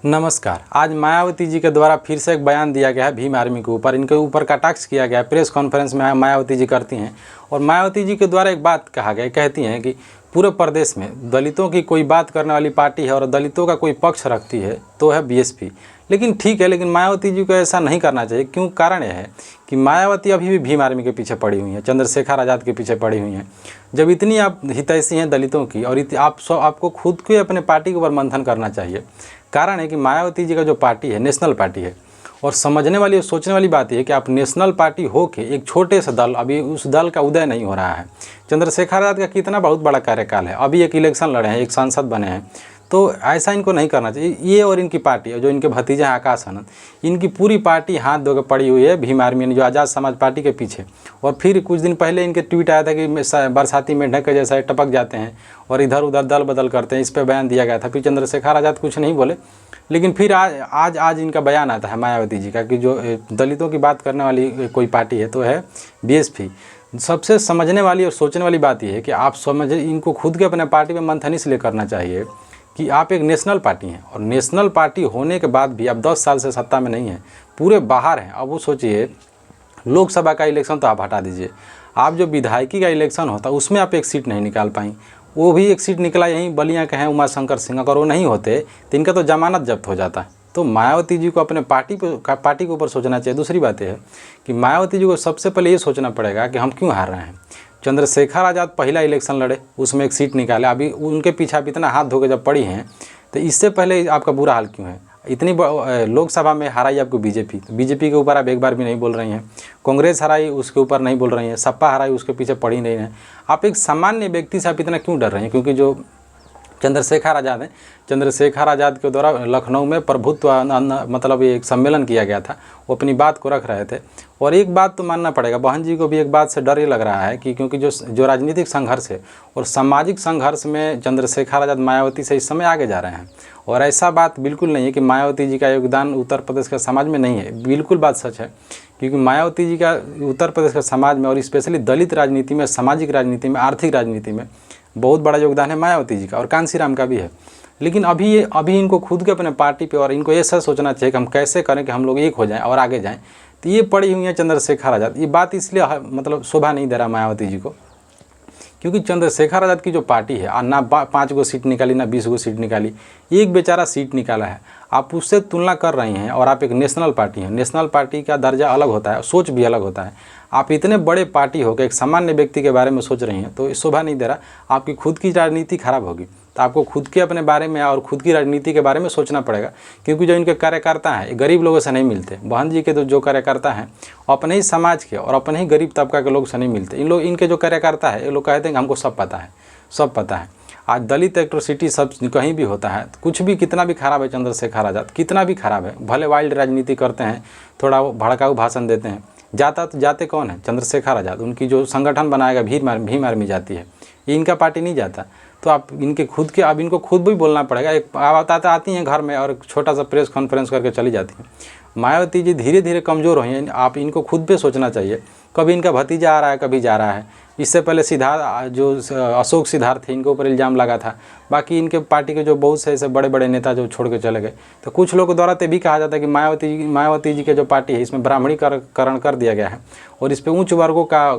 नमस्कार। आज मायावती जी के द्वारा फिर से एक बयान दिया गया है भीम आर्मी के ऊपर। इनके ऊपर कटाक्ष किया गया है। प्रेस कॉन्फ्रेंस में मायावती जी करती हैं और मायावती जी के द्वारा एक बात कहा गया, कहती हैं कि पूरे प्रदेश में दलितों की कोई बात करने वाली पार्टी है और दलितों का कोई पक्ष रखती है तो है बीएसपी। लेकिन ठीक है, लेकिन मायावती जी को ऐसा नहीं करना चाहिए। क्यों? कारण यह है कि मायावती अभी भी भीम आर्मी के पीछे पड़ी हुई हैं, चंद्रशेखर आज़ाद के पीछे पड़ी हुई हैं। जब इतनी आप हितैषी हैं दलितों की और आपको खुद को अपने पार्टी के ऊपर मंथन करना चाहिए। कारण है कि मायावती जी का जो पार्टी है नेशनल पार्टी है और समझने वाली और सोचने वाली बात यह है कि आप नेशनल पार्टी हो के एक छोटे से दल, अभी उस दल का उदय नहीं हो रहा है। चंद्रशेखर आज़ाद का कितना बहुत बड़ा कार्यकाल है, अभी एक इलेक्शन लड़े हैं, एक सांसद बने हैं, तो ऐसा इनको नहीं करना चाहिए। ये और इनकी पार्टी जो इनके भतीजे हैं आकाश आनंद, इनकी पूरी पार्टी हाथ धो के पड़ी हुई है भीम आर्मी ने, जो आज़ाद समाज पार्टी के पीछे। और फिर कुछ दिन पहले इनके ट्वीट आया था कि बरसाती मेंढक के जैसा टपक जाते हैं और इधर उधर दल बदल करते हैं। इस पर बयान दिया गया था। फिर चंद्रशेखर आज़ाद कुछ नहीं बोले, लेकिन फिर आज इनका बयान आता है मायावती जी का कि जो दलितों की बात करने वाली कोई पार्टी है तो है बीएसपी। सबसे समझने वाली और सोचने वाली बात यह है कि आप समझे, इनको खुद के अपने पार्टी में मंथन इसलिए करना चाहिए कि आप एक नेशनल पार्टी हैं और नेशनल पार्टी होने के बाद भी आप 10 साल से सत्ता में नहीं हैं, पूरे बाहर हैं। अब वो सोचिए, लोकसभा का इलेक्शन तो आप हटा दीजिए, आप जो विधायकी का इलेक्शन होता उसमें आप एक सीट नहीं निकाल पाई। वो भी एक सीट निकला यहीं बलिया के हैं उमाशंकर सिंह, अगर वो नहीं होते तो इनका तो जमानत जब्त हो जाता है। तो मायावती जी को अपने पार्टी के ऊपर सोचना चाहिए। दूसरी बात यह है कि मायावती जी को सबसे पहले ये सोचना पड़ेगा कि हम क्यों हार रहे हैं। चंद्रशेखर आज़ाद पहला इलेक्शन लड़े, उसमें एक सीट निकाले, अभी उनके पीछे आप इतना हाथ धो के जब पड़ी हैं तो इससे पहले आपका बुरा हाल क्यों है? इतनी लोकसभा में हराई आपको बीजेपी, तो बीजेपी के ऊपर आप एक बार भी नहीं बोल रही हैं। कांग्रेस हराई, उसके ऊपर नहीं बोल रही हैं। सपा हराई, उसके पीछे पड़ी नहीं है। आप एक सामान्य व्यक्ति से आप इतना क्यों डर रहे हैं? क्योंकि जो चंद्रशेखर आज़ाद हैं, चंद्रशेखर आज़ाद के द्वारा लखनऊ में प्रभुत्व मतलब एक सम्मेलन किया गया था, वो अपनी बात को रख रहे थे। और एक बात तो मानना पड़ेगा, बहन जी को भी एक बात से डर ये लग रहा है कि क्योंकि जो राजनीतिक संघर्ष है और सामाजिक संघर्ष में चंद्रशेखर आज़ाद मायावती से इस समय आगे जा रहे हैं। और ऐसा बात बिल्कुल नहीं है कि मायावती जी का योगदान उत्तर प्रदेश के समाज में नहीं है, बिल्कुल बात सच है। क्योंकि मायावती जी का उत्तर प्रदेश के समाज में और स्पेशली दलित राजनीति में, सामाजिक राजनीति में, आर्थिक राजनीति में बहुत बड़ा योगदान है मायावती जी का, और कांसीराम का भी है। लेकिन अभी इनको खुद के अपने पार्टी पे और इनको ऐसा सोचना चाहिए कि हम कैसे करें कि हम लोग एक हो जाएं और आगे जाएं। तो ये पड़ी हुई है चंद्रशेखर आज़ाद। ये बात इसलिए मतलब शोभा नहीं दे रहा मायावती जी को, क्योंकि चंद्रशेखर आज़ाद की जो पार्टी है ना 5 गो सीट निकाली ना 20 गो सीट निकाली, एक बेचारा सीट निकाला है। आप उससे तुलना कर रही हैं और आप एक नेशनल पार्टी हैं। नेशनल पार्टी का दर्जा अलग होता है, सोच भी अलग होता है। आप इतने बड़े पार्टी होकर एक सामान्य व्यक्ति के बारे में सोच रही हैं तो शोभा नहीं दे रहा। आपकी खुद की राजनीति खराब होगी, तो आपको खुद के अपने बारे में और खुद की राजनीति के बारे में सोचना पड़ेगा। क्योंकि जो इनके कार्यकर्ता हैं गरीब लोगों से नहीं मिलते। बहन जी के तो जो कार्यकर्ता हैं अपने ही समाज के और अपने ही गरीब तबका के लोग से नहीं मिलते। इनके जो कार्यकर्ता है ये लोग कहते हैं कि हमको सब पता है, सब पता है। आज दलित एट्रोसिटी सब कहीं भी होता है, कुछ भी कितना भी खराब है चंद्रशेखर आज़ाद, कितना भी खराब है, भले वाइल्ड राजनीति करते हैं, थोड़ा भड़काऊ भाषण देते हैं, जाते कौन है? चंद्रशेखर आज़ाद। उनकी जो संगठन बनाएगा भीम आर्मी जाती है, ये इनका पार्टी नहीं जाता। तो आप इनके खुद के, अब इनको खुद भी बोलना पड़ेगा। एक आती हैं घर में और छोटा सा प्रेस कॉन्फ्रेंस करके चली जाती हैं। मायावती जी धीरे धीरे कमज़ोर हुई हैं, आप इनको खुद पे सोचना चाहिए। कभी इनका भतीजा आ रहा है, कभी जा रहा है। इससे पहले अशोक सिद्धार्थ थे, इनके ऊपर इल्ज़ाम लगा था। बाकी इनके पार्टी के जो बहुत से ऐसे बड़े बड़े नेता जो छोड़ के चले गए, तो कुछ लोगों द्वारा तो भी कहा जाता है कि मायावती जी के जो पार्टी है इसमें ब्राह्मणीकरण कर दिया गया है और इस पर उच्च वर्गों का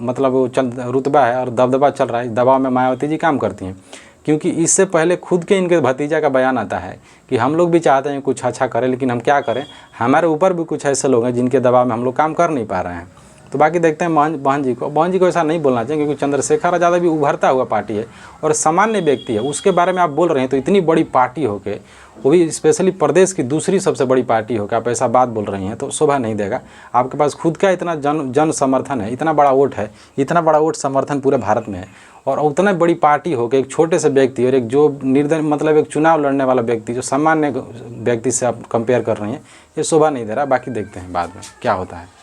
मतलब रुतबा है और दबदबा चल रहा है। दबाव में मायावती जी काम करती हैं। क्योंकि इससे पहले खुद के इनके भतीजा का बयान आता है कि हम लोग भी चाहते हैं कुछ अच्छा करें, लेकिन हम क्या करें, हमारे ऊपर भी कुछ ऐसे लोग हैं जिनके दबाव में हम लोग काम कर नहीं पा रहे हैं। तो बाकी देखते हैं बहन जी को ऐसा नहीं बोलना चाहिए, क्योंकि चंद्रशेखर आज़ाद भी उभरता हुआ पार्टी है और सामान्य व्यक्ति है, उसके बारे में आप बोल रहे हैं। तो इतनी बड़ी पार्टी होके, वो भी स्पेशली प्रदेश की दूसरी सबसे बड़ी पार्टी होकर आप ऐसा बात बोल रही हैं तो शोभा नहीं देगा। आपके पास खुद का इतना जन समर्थन है, इतना बड़ा वोट है, इतना बड़ा वोट समर्थन पूरे भारत में है, और उतना बड़ी पार्टी होकर एक छोटे से व्यक्ति और एक जो मतलब एक चुनाव लड़ने वाला व्यक्ति, जो सामान्य व्यक्ति से आप कंपेयर कर रही हैं, ये शोभा नहीं दे रहा। बाकी देखते हैं बाद में क्या होता है।